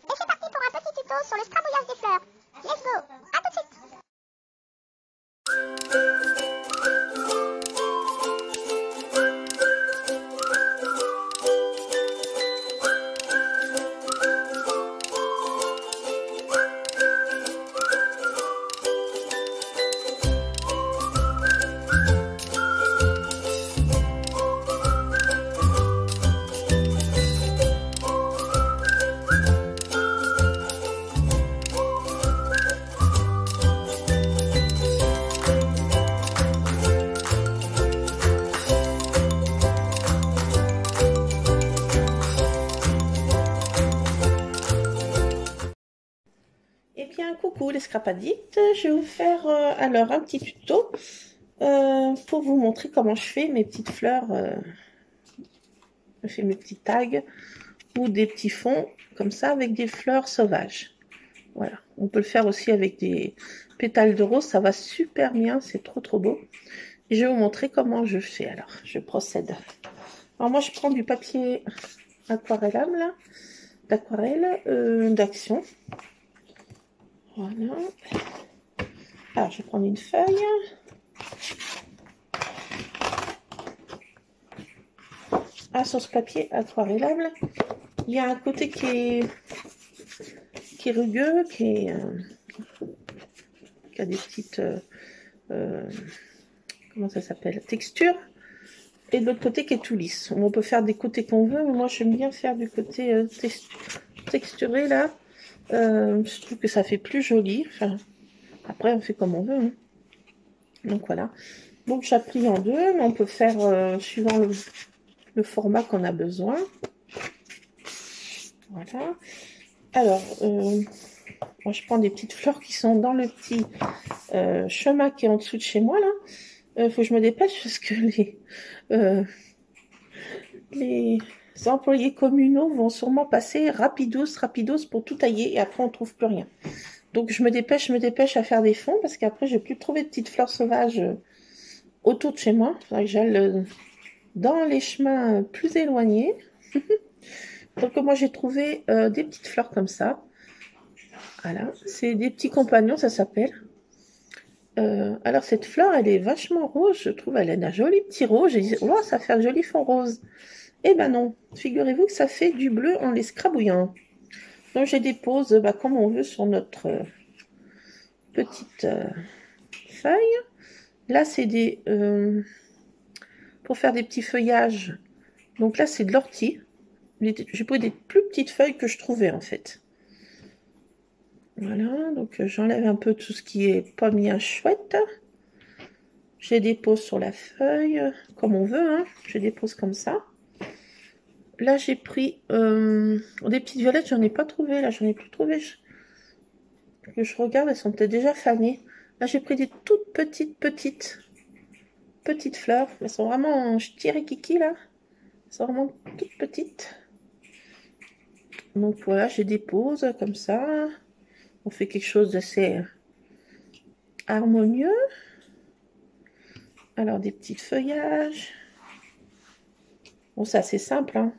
Et c'est parti pour un petit tuto sur le scrabouillage des fleurs. Let's go, à tout de suite. Eh bien, coucou les scrapadites, je vais vous faire alors un petit tuto pour vous montrer comment je fais mes petites fleurs. Je fais mes petits tags ou des petits fonds comme ça avec des fleurs sauvages. Voilà, on peut le faire aussi avec des pétales de rose, ça va super bien, c'est trop beau. Et je vais vous montrer comment je fais. Alors, je procède. Alors moi, je prends du papier aquarellable, là, d'aquarelle, d'action. Voilà. Alors, je vais prendre une feuille. Ah, sur ce papier aquarellable, il y a un côté qui est rugueux, qui a des petites... comment ça s'appelle? Textures. Et de l'autre côté qui est tout lisse. On peut faire des côtés qu'on veut, mais moi, j'aime bien faire du côté texturé, là. Je trouve que ça fait plus joli. Enfin, après, on fait comme on veut. Hein. Donc, voilà. Donc, j'appuie en deux, mais on peut faire suivant le format qu'on a besoin. Voilà. Alors, moi, je prends des petites fleurs qui sont dans le petit chemin qui est en dessous de chez moi, là. Faut que je me dépêche parce que les employés communaux vont sûrement passer rapidos pour tout tailler et après on trouve plus rien. Donc je me dépêche à faire des fonds parce qu'après je vais plus trouver de petites fleurs sauvages autour de chez moi. J'aille dans les chemins plus éloignés. Donc moi j'ai trouvé des petites fleurs comme ça. Voilà, c'est des petits compagnons, ça s'appelle. Alors cette fleur, elle est vachement rose, je trouve. Elle a un joli petit rose. J'ai dit, oh, ça fait un joli fond rose. Eh ben non, figurez-vous que ça fait du bleu en les scrabouillant. Donc je dépose comme on veut sur notre petite feuille. Là c'est des pour faire des petits feuillages. Donc là c'est de l'ortie. J'ai pris des plus petites feuilles que je trouvais en fait. Voilà, donc j'enlève un peu tout ce qui est pas bien chouette. Je dépose sur la feuille, comme on veut, hein. Je dépose comme ça. Là, j'ai pris des petites violettes, j'en ai pas trouvé, là, j'en ai plus trouvé. Que je regarde, elles sont peut-être déjà fanées. Là, j'ai pris des toutes petites fleurs. Elles sont vraiment en kiki là. Elles sont vraiment toutes petites. Donc voilà, je dépose comme ça. On fait quelque chose d'assez harmonieux. Alors, des petits feuillages. Bon, ça, c'est simple, hein.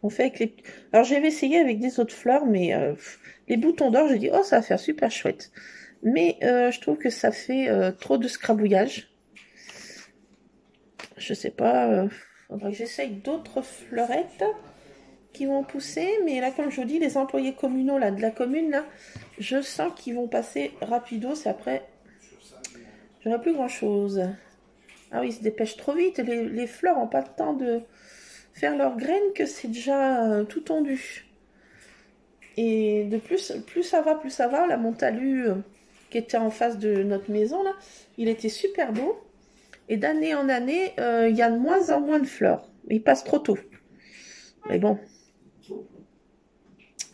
On fait avec les... Alors, j'avais essayé avec des autres fleurs, mais les boutons d'or, j'ai dit, oh, ça va faire super chouette. Mais je trouve que ça fait trop de scrabouillage. Je sais pas, faudra que j'essaye d'autres fleurettes qui vont pousser. Mais là, comme je vous dis, les employés communaux là, de la commune, là, je sens qu'ils vont passer rapidos. Et après, j'aurai plus grand-chose. Ah oui, ils se dépêchent trop vite. Les fleurs n'ont pas le temps de faire leurs graines que c'est déjà tout tondu. Et de plus ça va. Là, mon talus qui était en face de notre maison, là, il était super beau. Et d'année en année, il y a de moins en moins de fleurs. Il passe trop tôt. Mais bon.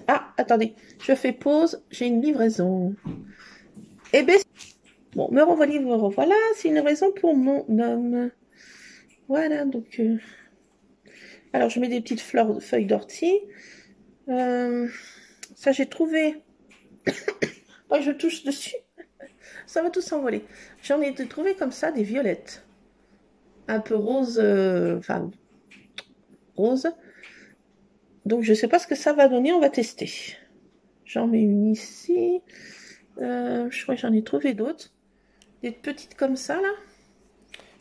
Ah, attendez, je fais pause. J'ai une livraison. Eh bien, bon, me revoilà. C'est une raison pour mon homme. Voilà, donc... Alors, je mets des petites feuilles d'ortie. Ça, j'ai trouvé... oh, je touche dessus. Ça va tout s'envoler. J'en ai trouvé comme ça des violettes. Un peu rose... enfin, rose. Donc, je ne sais pas ce que ça va donner. On va tester. J'en mets une ici. Je crois que j'en ai trouvé d'autres. Des petites comme ça, là.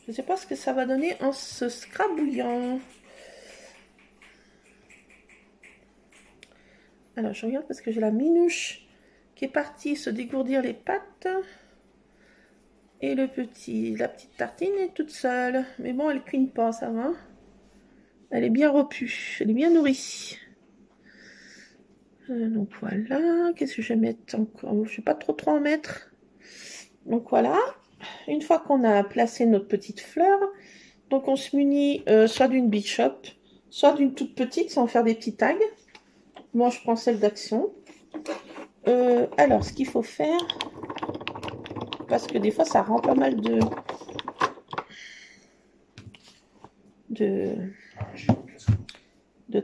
Je ne sais pas ce que ça va donner en se scrabouillant. Alors, je regarde parce que j'ai la minouche qui est partie se dégourdir les pattes. Et la petite tartine est toute seule. Mais bon, elle cuine pas, ça va. Elle est bien repue. Elle est bien nourrie. Donc voilà. Qu'est-ce que je vais mettre encore? Je ne vais pas trop en mettre. Donc voilà. Une fois qu'on a placé notre petite fleur, donc on se munit soit d'une Big Shop, soit d'une toute petite, sans faire des petits tags. Moi, je prends celle d'Action. Alors, ce qu'il faut faire, parce que des fois, ça rend pas mal de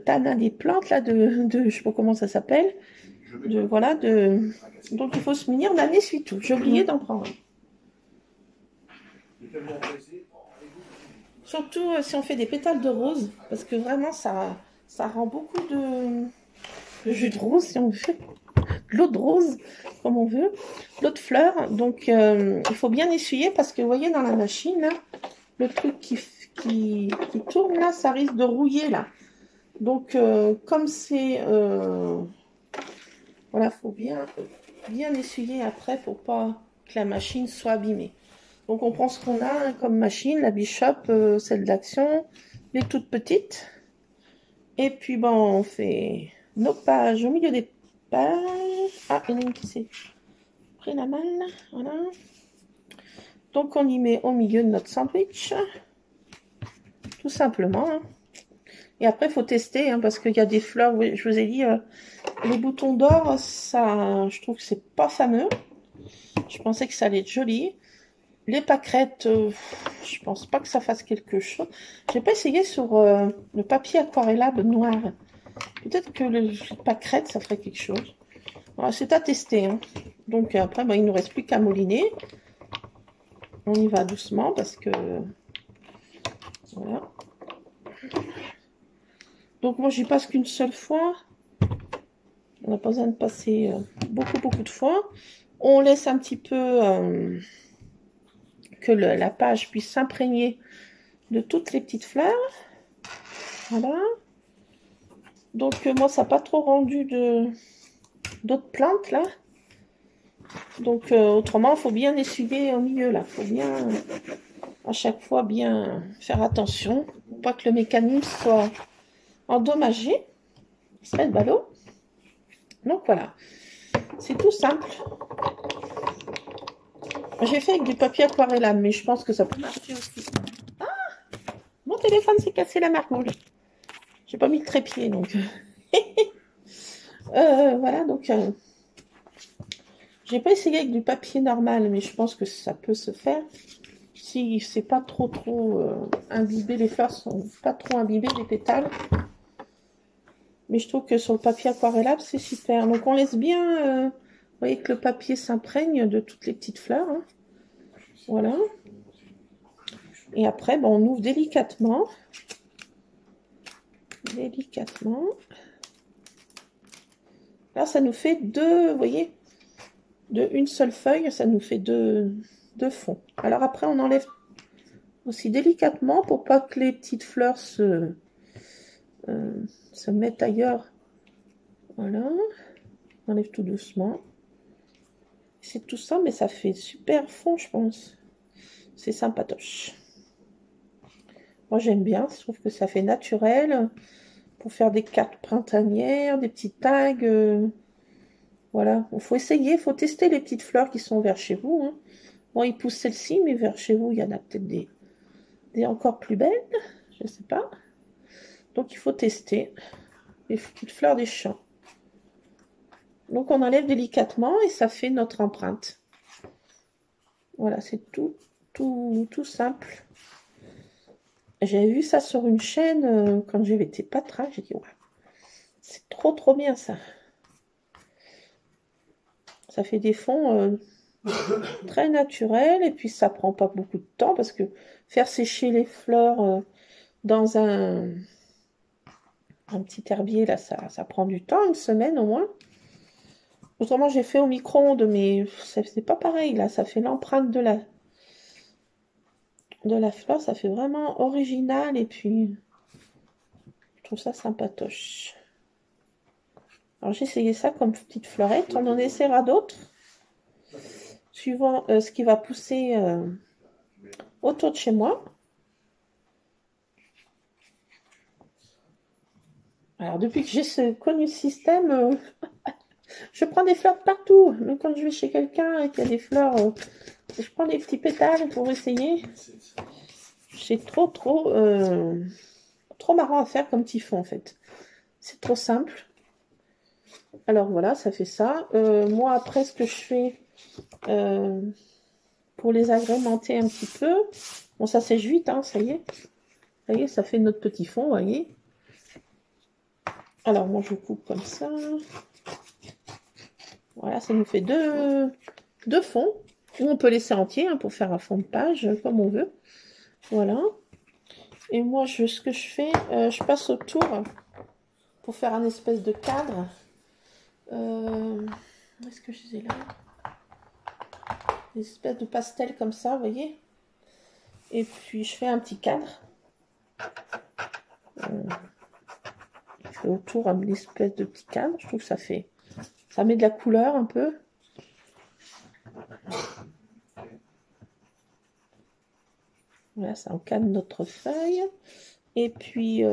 tanin des plantes, là, je sais pas comment ça s'appelle. Voilà, donc il faut se munir d'un essuie-tout. J'ai oublié d'en prendre un. Surtout si on fait des pétales de rose, parce que vraiment, ça rend beaucoup de jus de rose, si on veut. De l'eau de rose, comme on veut. De l'eau de fleur. Donc, il faut bien essuyer, parce que vous voyez dans la machine, là, le truc qui tourne, là, ça risque de rouiller, là. Donc, comme c'est... voilà, il faut bien essuyer après pour pas que la machine soit abîmée. Donc, on prend ce qu'on a comme machine, la Bishop, celle d'Action, les toutes petites. Et puis, bon, on fait nos pages au milieu des pages. Ah, il y en a une qui s'est pris la malle. Voilà. Donc, on y met au milieu de notre sandwich. Tout simplement. Hein. Et après, il faut tester, hein, parce qu'il y a des fleurs, je vous ai dit, les boutons d'or, ça, je trouve que c'est pas fameux. Je pensais que ça allait être joli. Les pâquerettes, je pense pas que ça fasse quelque chose. J'ai pas essayé sur le papier aquarellable noir. Peut-être que les pâquerettes, ça ferait quelque chose. Voilà, c'est à tester. Hein. Donc après, il ne nous reste plus qu'à mouliner. On y va doucement parce que... Voilà. Donc moi, j'y passe qu'une seule fois. On n'a pas besoin de passer beaucoup de fois. On laisse un petit peu que la page puisse s'imprégner de toutes les petites fleurs. Voilà. Donc moi, ça n'a pas trop rendu d'autres plantes là. Donc autrement, il faut bien essuyer au milieu là. Il faut bien à chaque fois bien faire attention pour pas que le mécanisme soit endommagé. Il se met le ballot. Donc voilà. C'est tout simple. J'ai fait avec du papier aquarellable, mais je pense que ça peut marcher aussi. Ah, mon téléphone s'est cassé la margoule. J'ai pas mis le trépied, donc. Voilà, donc. J'ai pas essayé avec du papier normal, mais je pense que ça peut se faire. Si c'est pas trop imbibé, les fleurs sont pas trop imbibées, les pétales. Mais je trouve que sur le papier aquarellable, c'est super. Donc on laisse bien... vous voyez que le papier s'imprègne de toutes les petites fleurs. Hein. Voilà. Et après, on ouvre délicatement. Délicatement. Là, ça nous fait deux, vous voyez, de une seule feuille, ça nous fait deux fonds. Alors après, on enlève aussi délicatement pour pas que les petites fleurs se mettent ailleurs. Voilà. On enlève tout doucement. C'est tout ça, mais ça fait super fond, je pense. C'est sympatoche. Moi, j'aime bien. Je trouve que ça fait naturel. Pour faire des cartes printanières, des petits tags. Voilà. Il faut essayer, il faut tester les petites fleurs qui sont vers chez vous. Hein. Bon, ils poussent celles-ci, mais vers chez vous, il y en a peut-être des encore plus belles. Je ne sais pas. Donc, il faut tester les petites fleurs des champs. Donc, on enlève délicatement et ça fait notre empreinte. Voilà, c'est tout simple. J'avais vu ça sur une chaîne quand j'avais été pâtra. J'ai dit, ouais, c'est trop bien ça. Ça fait des fonds très naturels et puis ça prend pas beaucoup de temps parce que faire sécher les fleurs dans un petit herbier, là, ça prend du temps, une semaine au moins. Autrement, j'ai fait au micro-ondes, mais c'est pas pareil, là. Ça fait l'empreinte de la fleur. Ça fait vraiment original. Et puis, je trouve ça sympatoche. Alors, j'ai essayé ça comme petite fleurette. On en essaiera d'autres, suivant ce qui va pousser autour de chez moi. Alors, depuis que j'ai connu ce système, je prends des fleurs de partout. Même quand je vais chez quelqu'un et qu'il y a des fleurs, je prends des petits pétales pour essayer. C'est trop marrant à faire comme petit fond en fait. C'est trop simple. Alors voilà, ça fait ça. Moi après, ce que je fais pour les agrémenter un petit peu, bon ça sèche vite, hein, ça y est. Ça y est, ça fait notre petit fond, vous voyez. Alors moi je coupe comme ça. Voilà, ça nous fait deux fonds. Ou on peut laisser entier hein, pour faire un fond de page, comme on veut. Voilà. Et moi, ce que je fais, je passe autour pour faire un espèce de cadre. Où est-ce que je les ai là? Des espèces de pastels comme ça, vous voyez. Et puis, je fais un petit cadre. Je fais autour une espèce de petit cadre. Je trouve que ça met de la couleur un peu. Voilà, ça encadre notre feuille. Et puis,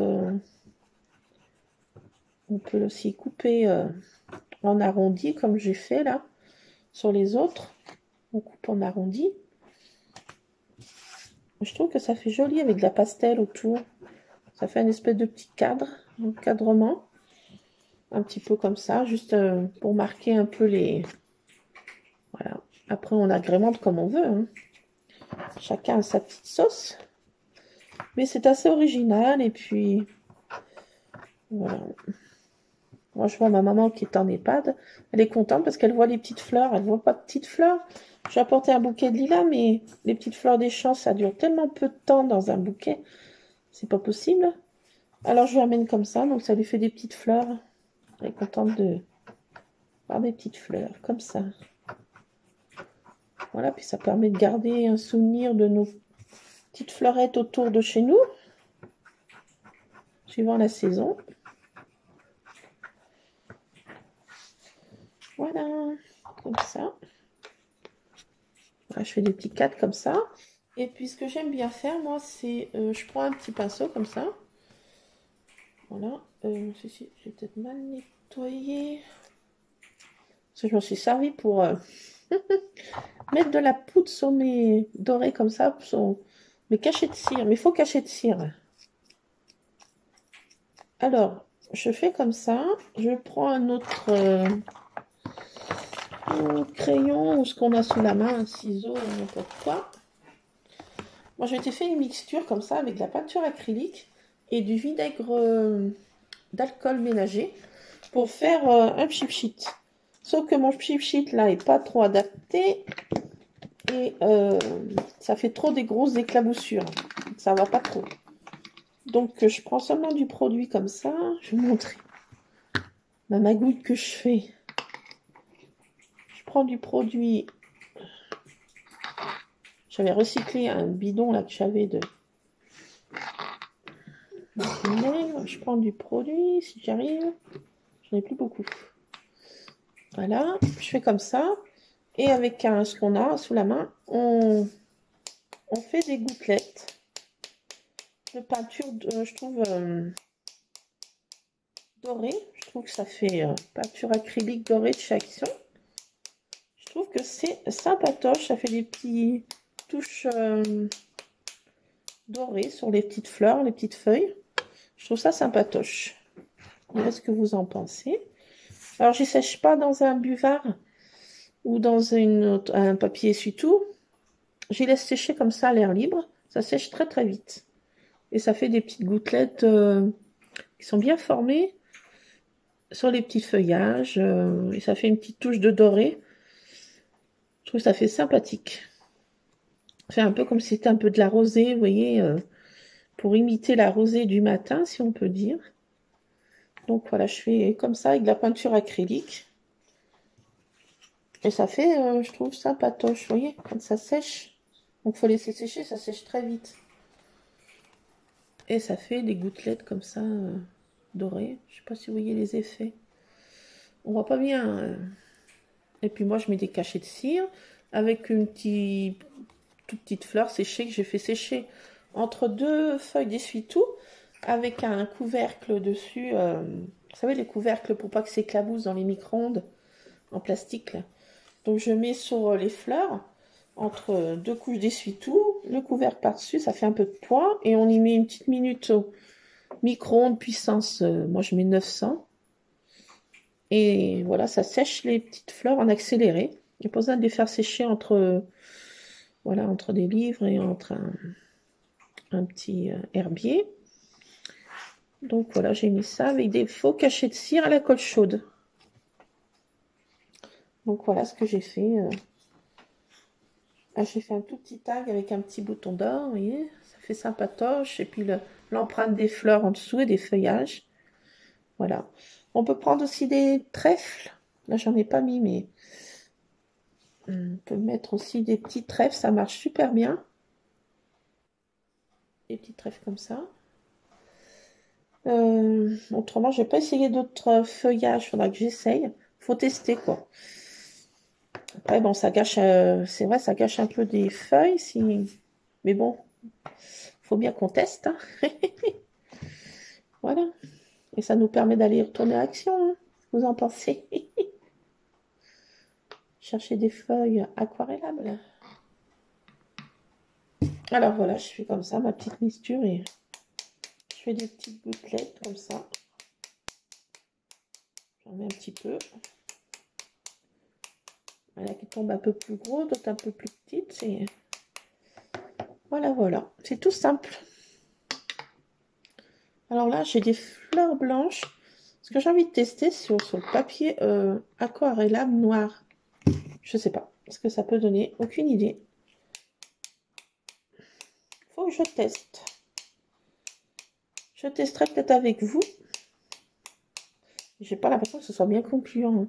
on peut aussi couper en arrondi, comme j'ai fait là, sur les autres. On coupe en arrondi. Je trouve que ça fait joli avec de la pastel autour. Ça fait une espèce de petit cadre, un encadrement. Un petit peu comme ça, juste pour marquer un peu les... Voilà. Après, on agrémente comme on veut. Hein. Chacun a sa petite sauce. Mais c'est assez original. Et puis, voilà. Moi, je vois ma maman qui est en EHPAD. Elle est contente parce qu'elle voit les petites fleurs. Elle voit pas de petites fleurs. J'ai apporté un bouquet de lilas, mais les petites fleurs des champs, ça dure tellement peu de temps dans un bouquet. C'est pas possible. Alors, je lui amène comme ça. Donc, ça lui fait des petites fleurs. Elle est contente de voir des petites fleurs comme ça. Voilà, puis ça permet de garder un souvenir de nos petites fleurettes autour de chez nous, suivant la saison. Voilà, comme ça. Voilà, je fais des petits cadres comme ça. Et puis ce que j'aime bien faire, moi, c'est je prends un petit pinceau comme ça. Voilà, j'ai peut-être mal nettoyé. Parce que je m'en suis servi pour mettre de la poudre sur mes dorés comme ça, sur mes cachets de cire, mes faux cachets de cire. Alors, je fais comme ça. Je prends un autre crayon ou ce qu'on a sous la main, un ciseau, n'importe quoi. Moi, j'ai fait une mixture comme ça avec de la peinture acrylique et du vinaigre d'alcool ménager pour faire un chip sheet. Sauf que mon chip sheet là est pas trop adapté et ça fait trop des grosses éclaboussures. Ça va pas trop. Donc, je prends seulement du produit comme ça. Je vais vous montrer ma magouille que je fais. Je prends du produit. J'avais recyclé un bidon là que j'avais de vinaigre. Je prends du produit si j'arrive. J'en ai plus beaucoup. Voilà, je fais comme ça. Et avec ce qu'on a sous la main, on fait des gouttelettes de peinture, je trouve, dorée. Je trouve que ça fait peinture acrylique dorée de chez Action. Je trouve que c'est sympatoche. Ça fait des petites touches dorées sur les petites fleurs, les petites feuilles. Je trouve ça sympatoche. Qu'est-ce que vous en pensez? Alors, je ne sèche pas dans un buvard ou dans un papier essuie-tout. J'y laisse sécher comme ça à l'air libre. Ça sèche très très vite. Et ça fait des petites gouttelettes qui sont bien formées sur les petits feuillages. Et ça fait une petite touche de doré. Je trouve que ça fait sympathique. C'est un peu comme si c'était un peu de la rosée, vous voyez, pour imiter la rosée du matin, si on peut dire. Donc voilà, je fais comme ça avec de la peinture acrylique. Et ça fait, je trouve, ça patoche, vous voyez, quand ça sèche. Donc, il faut laisser sécher, ça sèche très vite. Et ça fait des gouttelettes comme ça, dorées. Je sais pas si vous voyez les effets. On voit pas bien. Et puis moi, je mets des cachets de cire avec une toute petite fleur séchée que j'ai fait sécher entre deux feuilles d'essuie-tout avec un couvercle dessus. Vous savez, les couvercles pour pas que ça éclabousse dans les micro-ondes en plastique, là. Donc je mets sur les fleurs, entre deux couches d'essuie-tout, le couvercle par-dessus, ça fait un peu de poids, et on y met une petite minute au micro-ondes puissance, moi je mets 900. Et voilà, ça sèche les petites fleurs en accéléré. Il n'y a pas besoin de les faire sécher voilà, entre des livres et entre un petit herbier. Donc voilà, j'ai mis ça avec des faux cachets de cire à la colle chaude. Donc voilà ce que j'ai fait. J'ai fait un tout petit tag avec un petit bouton d'or, vous voyez, ça fait sympatoche. Et puis l'empreinte des fleurs en dessous et des feuillages. Voilà. On peut prendre aussi des trèfles. Là, j'en ai pas mis, mais on peut mettre aussi des petits trèfles, ça marche super bien. Des petits trèfles comme ça. Autrement, j'ai pas essayé d'autres feuillages, faudra que j'essaye. Faut tester, quoi. Après, bon, ça gâche, c'est vrai, ça gâche un peu des feuilles, mais bon, faut bien qu'on teste, hein. Voilà. Et ça nous permet d'aller retourner à l'action, hein. Vous en pensez? Chercher des feuilles aquarellables. Alors voilà, je fais comme ça ma petite mixture et je fais des petites gouttelettes comme ça. J'en mets un petit peu. Voilà, qui tombe un peu plus gros, d'autres un peu plus petites. Et voilà, voilà. C'est tout simple. Alors là, j'ai des fleurs blanches. Ce que j'ai envie de tester sur le papier aquarellable noir. Je sais pas ce que ça peut donner. Aucune idée. Faut que je teste. Je testerai peut-être avec vous. J'ai pas l'impression que ce soit bien concluant, hein.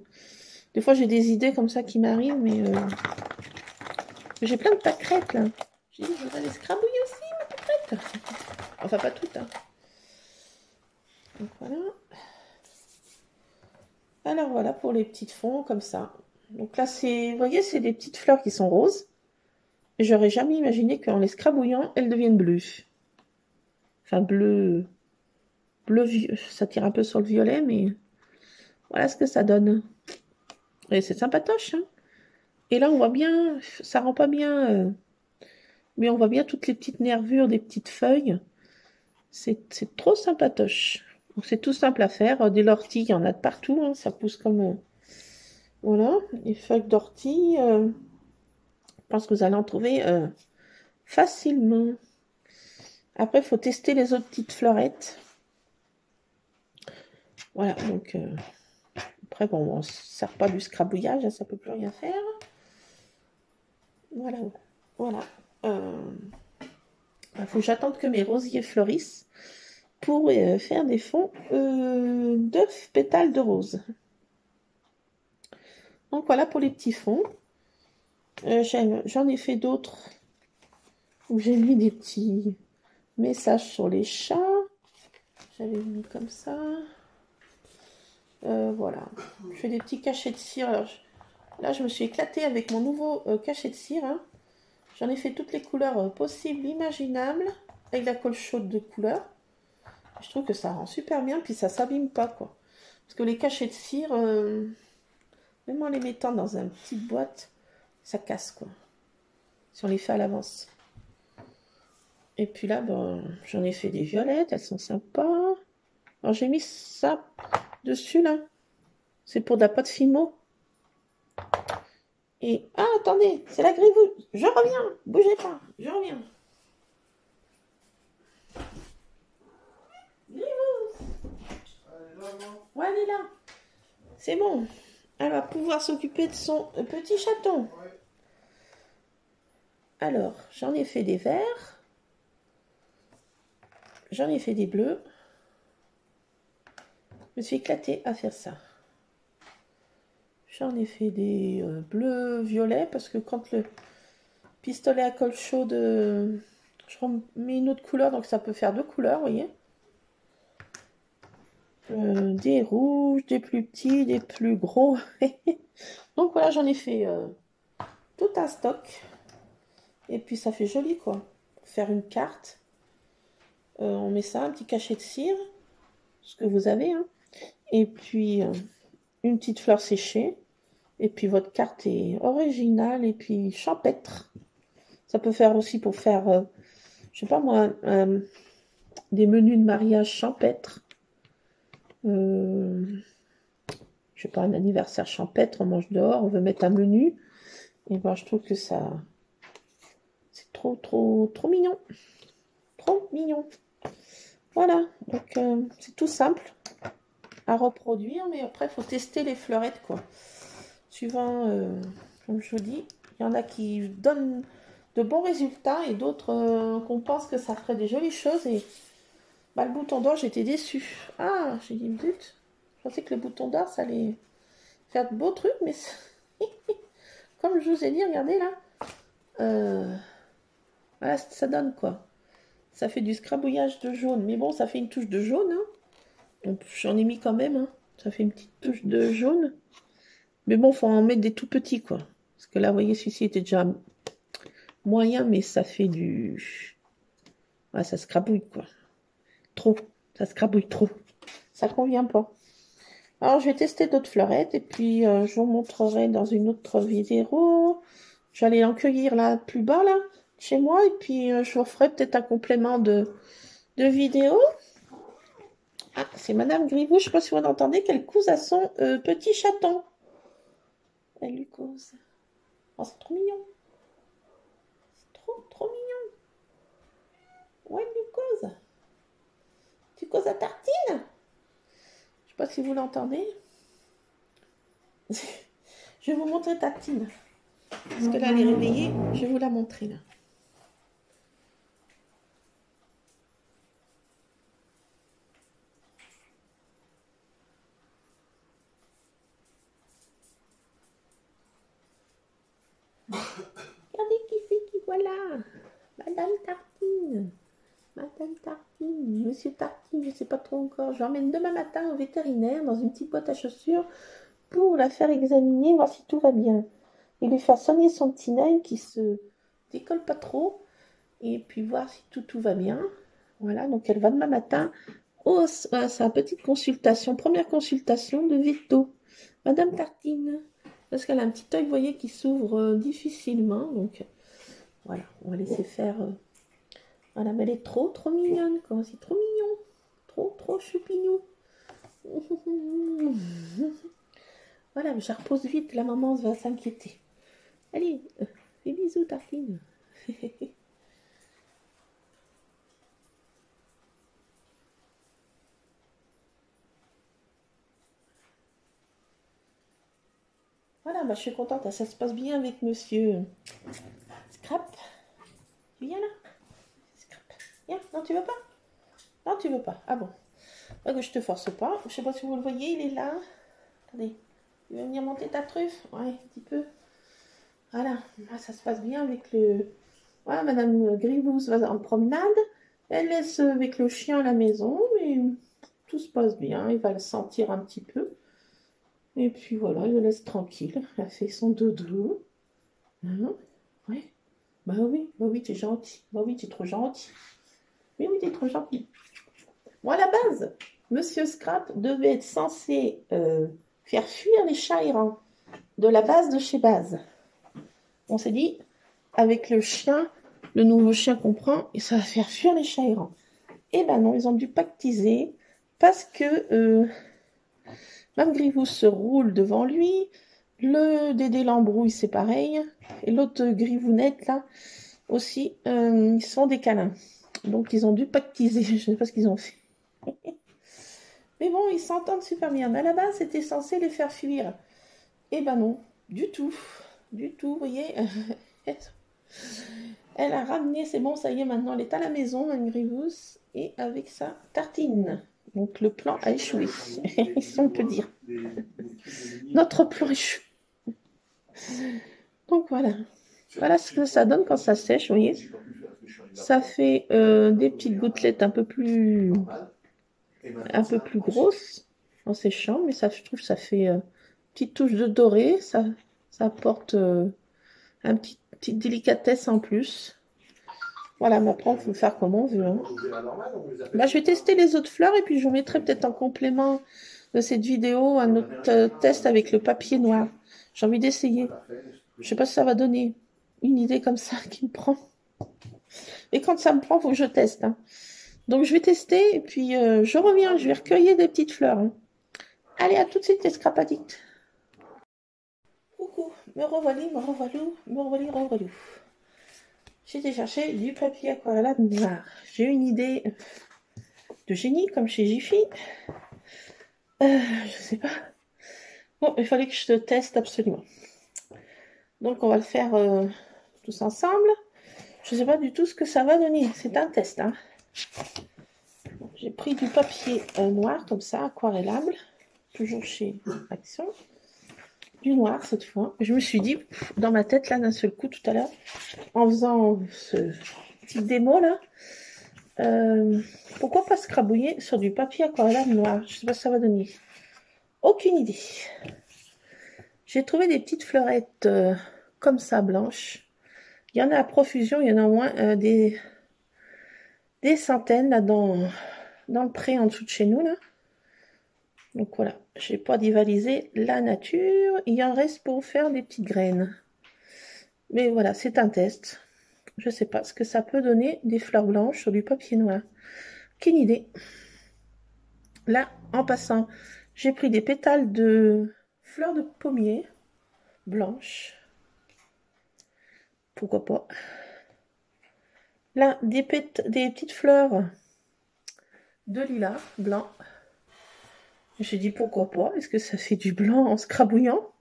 Des fois, j'ai des idées comme ça qui m'arrivent, mais j'ai plein de pâquerettes, là. J'ai dit, je voudrais les scrabouiller aussi, mes pâquerettes. Enfin, pas toutes, hein. Donc, voilà. Alors, voilà pour les petites fonds, comme ça. Donc là, vous voyez, c'est des petites fleurs qui sont roses. Et j'aurais jamais imaginé qu'en les scrabouillant, elles deviennent bleues. Enfin, bleu, ça tire un peu sur le violet, mais voilà ce que ça donne. Et c'est sympatoche, hein. Et là, on voit bien, ça rend pas bien, mais on voit bien toutes les petites nervures des petites feuilles. C'est trop sympatoche. Donc c'est tout simple à faire. Des orties, il y en a de partout, hein. Ça pousse comme... voilà, les feuilles d'ortie. Je pense que vous allez en trouver facilement. Après, il faut tester les autres petites fleurettes. Voilà, donc... après, bon, on ne sert pas du scrabouillage, hein, ça ne peut plus rien faire. Voilà, voilà. Il faut que j'attende que mes rosiers fleurissent pour faire des fonds de pétales de rose. Donc voilà pour les petits fonds. J'en ai fait d'autres où j'ai mis des petits messages sur les chats. J'avais mis comme ça. Voilà. Je fais des petits cachets de cire. Alors, là, je me suis éclatée avec mon nouveau cachet de cire, hein. J'en ai fait toutes les couleurs possibles, imaginables, avec la colle chaude de couleur. Je trouve que ça rend super bien, puis ça s'abîme pas, quoi. Parce que les cachets de cire, même en les mettant dans une petite boîte, ça casse, quoi. Si on les fait à l'avance. Et puis là, ben, j'en ai fait des violettes, elles sont sympas. Alors j'ai mis ça dessus, là. C'est pour de la pâte Fimo. Et, ah, attendez, c'est la gribouille. Je reviens, bougez pas, je reviens. Ouais, elle est là. C'est bon. Elle va pouvoir s'occuper de son petit chaton. Alors, j'en ai fait des verts. J'en ai fait des bleus. Je me suis éclatée à faire ça. J'en ai fait des bleus, violets, parce que quand le pistolet à colle chaude, je remets une autre couleur, donc ça peut faire deux couleurs, vous voyez. Des rouges, des plus petits, des plus gros. Donc voilà, j'en ai fait tout un stock. Et puis ça fait joli, quoi. Pour faire une carte, on met ça, un petit cachet de cire, ce que vous avez, hein. Et puis une petite fleur séchée. Et puis votre carte est originale et puis champêtre. Ça peut faire aussi pour faire, je sais pas moi, des menus de mariage champêtre. Je sais pas, un anniversaire champêtre, on mange dehors, on veut mettre un menu. Et ben je trouve que ça, c'est trop, trop, trop mignon. Trop mignon. Voilà, donc c'est tout simple à reproduire, mais après il faut tester les fleurettes, quoi. Suivant, comme je vous dis, il y en a qui donnent de bons résultats et d'autres qu'on pense que ça ferait des jolies choses. Et bah, le bouton d'or, j'étais déçue. Ah, j'ai dit zut. Je pensais que le bouton d'or, ça allait faire de beaux trucs, mais comme je vous ai dit, regardez là. Voilà, ça donne quoi. Ça fait du scrabouillage de jaune, mais bon, ça fait une touche de jaune, hein. Donc j'en ai mis quand même, hein. Ça fait une petite touche de jaune. Mais bon, faut en mettre des tout petits, quoi. Parce que là, vous voyez, celui-ci était déjà moyen, mais ça fait du... Ah, ça scrabouille, quoi. Trop. Ça scrabouille trop. Ça convient pas. Alors, je vais tester d'autres fleurettes, et puis je vous montrerai dans une autre vidéo. J'allais en cueillir là, plus bas, là, chez moi, et puis je vous ferai peut-être un complément de vidéo. Ah, c'est Madame Grivou, je sais pas si vous l'entendez, qu'elle cause à son petit chaton. Elle lui cause. Oh, c'est trop mignon. C'est trop, trop mignon. Ouais, elle lui cause. Tu causes à Tartine? Je sais pas si vous l'entendez. Je vais vous montrer Tartine. Parce que là, elle est réveillée. Je vais vous la montrer, là. Regardez qui c'est qui voilà. Madame Tartine. Madame Tartine. Monsieur Tartine, je sais pas trop encore. Je l'emmène demain matin au vétérinaire dans une petite boîte à chaussures pour la faire examiner, voir si tout va bien. Et lui faire soigner son petit œil qui se décolle pas trop. Et puis voir si tout va bien. Voilà, donc elle va demain matin sa petite consultation, première consultation de veto. Madame Tartine. Parce qu'elle a un petit œil, vous voyez, qui s'ouvre difficilement. Donc voilà, on va laisser faire. Voilà, mais elle est trop, trop mignonne, quoi. C'est trop mignon. Trop, trop choupinou. Voilà, mais je la repose vite, la maman va s'inquiéter. Allez, fais bisous, Tartine. Voilà, bah, je suis contente, ça se passe bien avec monsieur Scrap. Tu viens là? Scrap. Viens, non, tu veux pas? Non, tu veux pas. Ah bon. Bah, je te force pas. Je sais pas si vous le voyez, il est là. Attendez. Tu veux venir monter ta truffe? Ouais, un petit peu. Voilà, ah, ça se passe bien avec le... Voilà, Madame Grivous va en promenade. Elle laisse avec le chien à la maison, mais tout se passe bien. Il va le sentir un petit peu. Et puis voilà, il le laisse tranquille. Elle a fait son dodo. Hein? Ouais. Bah oui, t'es gentil. Bah oui, t'es trop gentil. Oui, t'es trop gentil. Bon, à la base, Monsieur Scrap devait être censé faire fuir les chats errants de la base de chez Base. On s'est dit, avec le chien, le nouveau chien qu'on prend, et ça va faire fuir les chats errants. Eh ben non, ils ont dû pactiser parce que Mme Grivous se roule devant lui, le Dédé l'embrouille, c'est pareil, et l'autre Grivounette, là, aussi, ils sont des câlins. Donc ils ont dû pactiser, je ne sais pas ce qu'ils ont fait. Mais bon, ils s'entendent super bien. Mais à la base, c'était censé les faire fuir. Eh ben non, du tout. Du tout, vous voyez. Elle a ramené, c'est bon, ça y est, maintenant, elle est à la maison, Mme Grivous, et avec sa Tartine. Donc le plan a échoué, si on peut dire. Notre plan échoue. Donc voilà. Voilà ce que ça donne quand ça sèche, vous voyez. Ça fait des petites gouttelettes un peu plus grosses en séchant, mais ça, je trouve que ça fait petite touche de doré. Ça apporte un petite délicatesse en plus. Voilà, mais après, on peut faire comme on veut. Hein. Bah, je vais tester les autres fleurs et puis je vous mettrai peut-être en complément de cette vidéo un autre test avec le papier noir. J'ai envie d'essayer. Je sais pas si ça va donner une idée comme ça qui me prend. Et quand ça me prend, il faut que je teste. Hein. Donc je vais tester et puis je reviens. Je vais recueillir des petites fleurs. Hein. Allez, à tout de suite, les scrapadites. Coucou, me revoilà. J'ai été chercher du papier aquarelle noir. J'ai une idée de génie, comme chez Jiffy. Je sais pas. Bon, il fallait que je te teste absolument. Donc, on va le faire tous ensemble. Je sais pas du tout ce que ça va donner. C'est un test. Hein. J'ai pris du papier noir, comme ça, aquarellable. Toujours chez Action. Du noir, cette fois. Je me suis dit, dans ma tête, là, d'un seul coup, tout à l'heure, en faisant ce petit démo, là, pourquoi pas scrabouiller sur du papier aquarellable noir? Je sais pas ce que ça va donner. Aucune idée. J'ai trouvé des petites fleurettes comme ça, blanches. Il y en a à profusion, il y en a au moins des centaines là dans le pré en dessous de chez nous. Là. Donc voilà, je n'ai pas divalisé la nature. Il en reste pour faire des petites graines. Mais voilà, c'est un test. Je ne sais pas ce que ça peut donner des fleurs blanches sur du papier noir. Aucune idée. Là, en passant, j'ai pris des pétales de fleurs de pommier blanches. Pourquoi pas. Là, des petites fleurs de lilas blanc. J'ai dit pourquoi pas. Est-ce que ça fait du blanc en scrabouillant?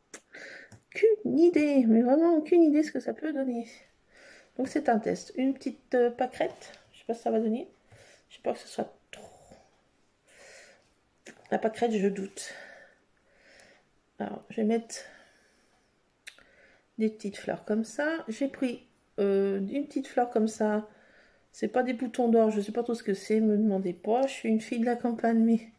Aucune idée, mais vraiment aucune idée ce que ça peut donner. Donc c'est un test. Une petite pâquerette. Je sais pas si ça va donner. Je sais pas que ce soit trop. La pâquerette, je doute. Alors, je vais mettre des petites fleurs comme ça. J'ai pris une petite fleur comme ça. C'est pas des boutons d'or, je sais pas trop ce que c'est, me demandez pas. Je suis une fille de la campagne, mais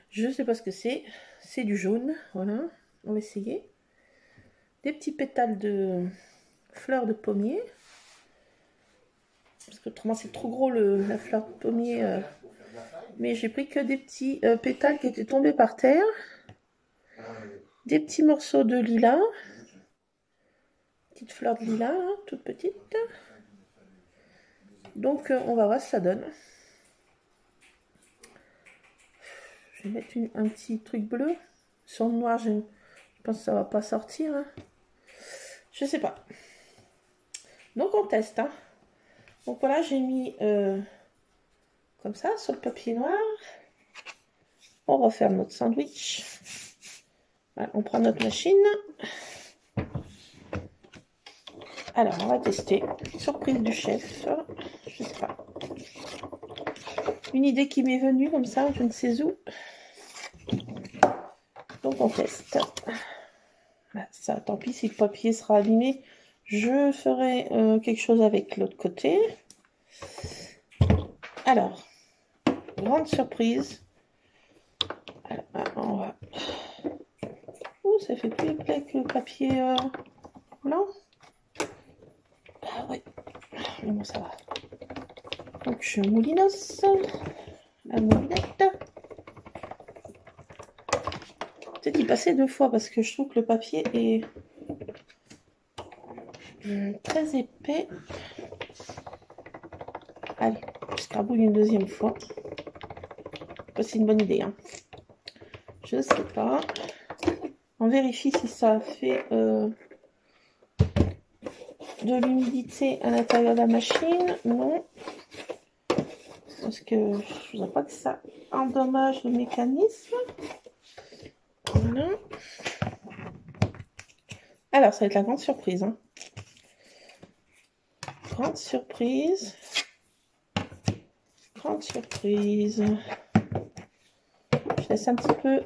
je sais pas ce que c'est. C'est du jaune, voilà. On va essayer. Des petits pétales de fleurs de pommier. Parce que autrement c'est trop gros la fleur de pommier. Mais j'ai pris que des petits pétales qui étaient tombés par terre. Des petits morceaux de lilas. Petite fleur de lilas, hein, toute petite. Donc on va voir ce que ça donne. Je vais mettre un petit truc bleu. Sur le noir, je pense que ça va pas sortir. Hein. Je sais pas. Donc on teste. Hein. Donc voilà, j'ai mis comme ça sur le papier noir. On va faire notre sandwich. Voilà, on prend notre machine. Alors, on va tester. Surprise du chef. Je sais pas. Une idée qui m'est venue comme ça, je ne sais où. Donc, on teste. Ça, tant pis si le papier sera abîmé. Je ferai quelque chose avec l'autre côté. Alors, grande surprise. Alors, on va... Ouh, ça fait plus épais que le papier blanc. Ah oui, mais bon, ça va. Donc, je suis au moulinos. La moulinette. Peut-être y passer 2 fois parce que je trouve que le papier est très épais. Allez, je scrabouille une 2e fois. C'est une bonne idée. Hein. Je sais pas. On vérifie si ça fait de l'humidité à l'intérieur de la machine. Non. Parce que je ne voudrais pas que ça endommage le mécanisme. Voilà. Alors, ça va être la grande surprise. Hein. Grande surprise. Grande surprise. Je laisse un petit peu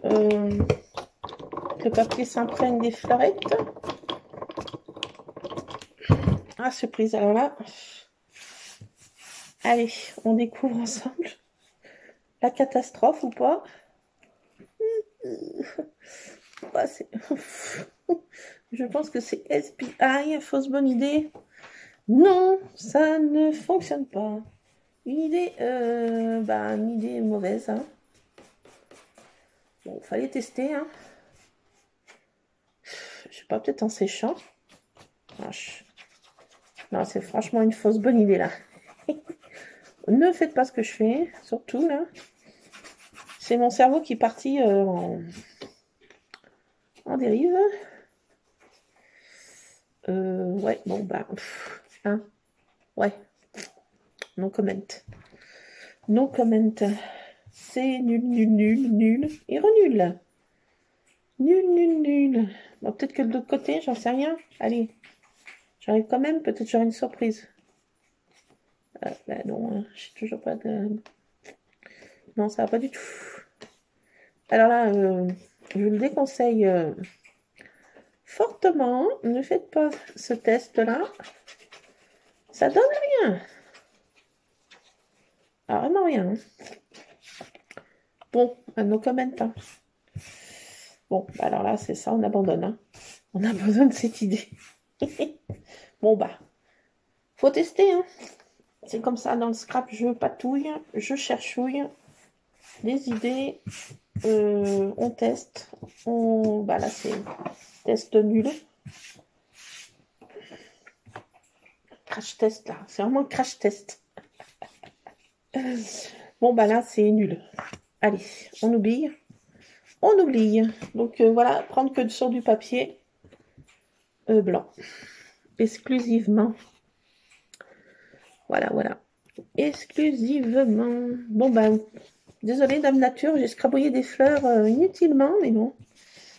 que le papier s'imprègne des fleurettes. Ah, surprise, alors là. Allez, on découvre ensemble la catastrophe ou pas. Ah, je pense que c'est SPI, fausse bonne idée. Non, ça ne fonctionne pas. Une idée mauvaise. Hein. Bon, fallait tester. Hein. Je sais pas, peut-être en séchant. Non, c'est franchement une fausse bonne idée là. Ne faites pas ce que je fais, surtout là. C'est mon cerveau qui est parti en dérive. Ouais, bon bah, hein, ouais. No comment. No comment. C'est nul, nul, nul, nul. Et renul. Nul, nul, nul. Bon, peut-être que de l'autre côté, j'en sais rien. Allez. J'arrive quand même, peut-être j'aurai une surprise. Bah non, hein, j'ai toujours pas de... Non, ça va pas du tout. Alors là, je vous le déconseille fortement. Ne faites pas ce test-là. Ça donne rien. Ah, vraiment rien. Bon, no comment. Hein. Bon, alors là, c'est ça, on abandonne. Hein. On abandonne cette idée. Bon, bah, faut tester. Hein. C'est comme ça, dans le scrap, je patouille, je cherchouille des idées. On teste. Bah là, c'est test nul. Crash test, là. C'est vraiment crash test. Bon, bah là, c'est nul. Allez, on oublie. On oublie. Donc, voilà, prendre que sur du papier blanc. Exclusivement. Voilà, voilà. Exclusivement. Bon, ben, désolée, Dame Nature, j'ai scrabouillé des fleurs inutilement, mais bon.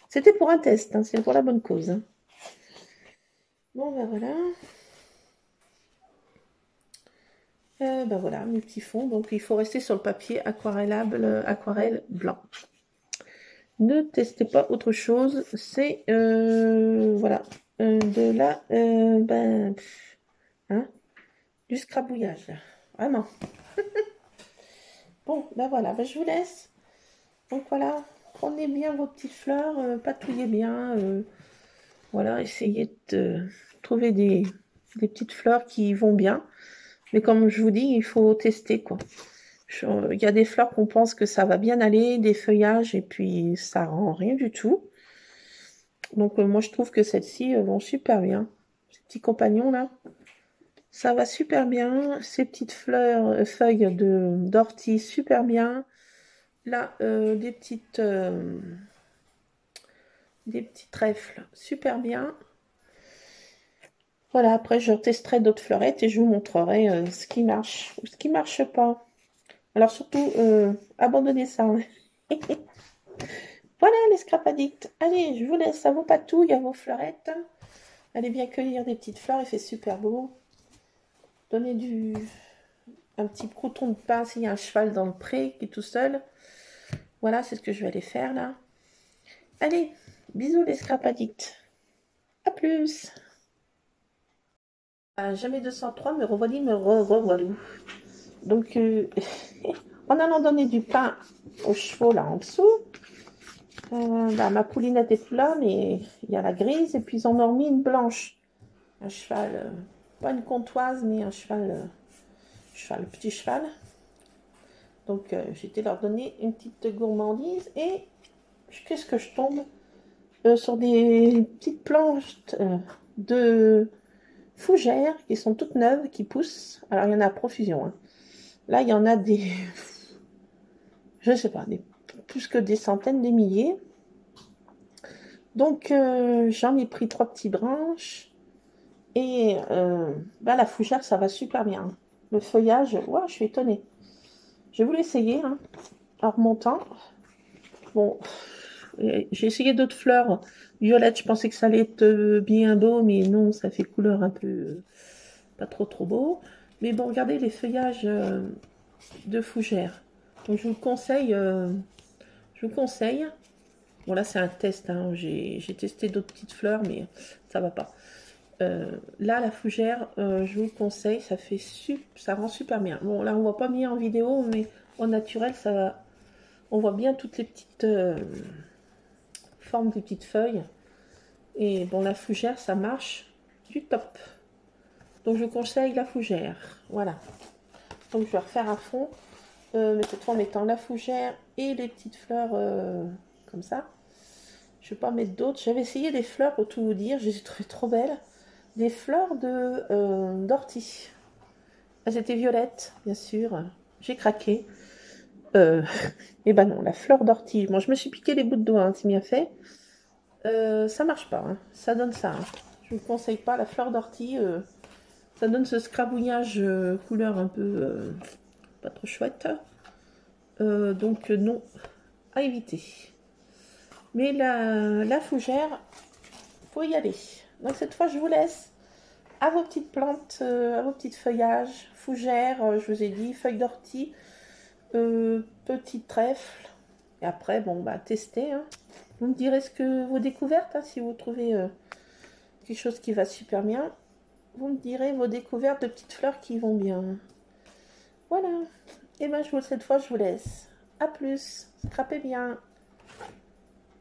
C'était pour un test, hein, c'est pour la bonne cause. Hein. Bon, ben voilà. Ben voilà, mes petits fonds. Donc, il faut rester sur le papier aquarellable, aquarelle blanc. Ne testez pas autre chose. C'est, voilà, de la, hein, du scrabouillage. Vraiment. Bon, ben voilà, ben je vous laisse. Donc voilà, prenez bien vos petites fleurs, patouillez bien. Voilà, essayez de trouver des petites fleurs qui vont bien. Mais comme je vous dis, il faut tester, quoi. Il y a des fleurs qu'on pense que ça va bien aller, des feuillages, et puis ça rend rien du tout. Donc moi, je trouve que celles-ci vont super bien. Ces petits compagnons, là, ça va super bien. Ces petites feuilles d'ortie, super bien. Là, des petits trèfles, super bien. Voilà, après je testerai d'autres fleurettes et je vous montrerai ce qui marche ou ce qui marche pas. Alors surtout, abandonnez ça. Hein. Voilà les scrap addicts. Allez, je vous laisse à vos patouilles, à vos fleurettes. Allez bien cueillir des petites fleurs, il fait super beau. Donnez un petit crouton de pain s'il y a un cheval dans le pré qui est tout seul. Voilà, c'est ce que je vais aller faire là. Allez, bisous les scrap addicts. À plus. Jamais 203, me revoilà, me revoilà. Donc, en allant donner du pain aux chevaux là en dessous, ma poulinette est plus là, mais il y a la grise, et puis ils en ont mis une blanche. Un cheval, pas une comtoise, mais un cheval, petit cheval. Donc, j'ai été leur donner une petite gourmandise, et qu'est-ce que je tombe sur des petites planches de fougères qui sont toutes neuves, qui poussent. Alors, il y en a à profusion. Hein. Là, il y en a des... Je sais pas, plus que des centaines, des milliers. Donc, j'en ai pris 3 petites branches. Et la fougère, ça va super bien. Le feuillage, ouais, je suis étonnée. Je vais vous l'essayer hein, en remontant. Bon, j'ai essayé d'autres fleurs violettes. Je pensais que ça allait être bien beau, mais non, ça fait couleur un peu pas trop beau. Mais bon, regardez les feuillages de fougère. Donc, je vous conseille. Bon, là, c'est un test. Hein. J'ai testé d'autres petites fleurs, mais ça va pas. Là, la fougère, je vous le conseille, ça rend super bien. Bon, là, on voit pas bien en vidéo, mais au naturel, on voit bien toutes les petites formes des petites feuilles. Et bon, la fougère, ça marche du top. Donc, je conseille la fougère. Voilà. Donc, je vais refaire à fond. Mais cette fois, en mettant la fougère et les petites fleurs comme ça. Je vais pas en mettre d'autres. J'avais essayé des fleurs, pour tout vous dire. Je les ai trouvées trop belles. Des fleurs d'ortie. Elles étaient violettes, bien sûr. J'ai craqué. Et ben non, la fleur d'ortie. Bon, je me suis piqué les bouts de doigts, hein, c'est bien fait. Ça marche pas. Hein. Ça donne ça. Hein. Je vous conseille pas la fleur d'ortie. Ça donne ce scrabouillage couleur un peu pas trop chouette. Donc non, à éviter. Mais la fougère, faut y aller. Donc cette fois, je vous laisse à vos petites plantes, à vos petits feuillages, fougères, je vous ai dit, feuilles d'ortie, petits trèfles. Et après, bon, bah, testez. Hein. Vous me direz vos découvertes, hein, si vous trouvez quelque chose qui va super bien. Vous me direz vos découvertes de petites fleurs qui vont bien. Voilà. Et ben, cette fois, je vous laisse. À plus. Scrapez bien.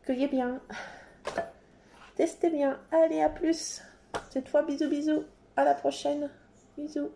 Cueillez bien. Testez bien. Allez, à plus. Cette fois, bisous, bisous. À la prochaine. Bisous.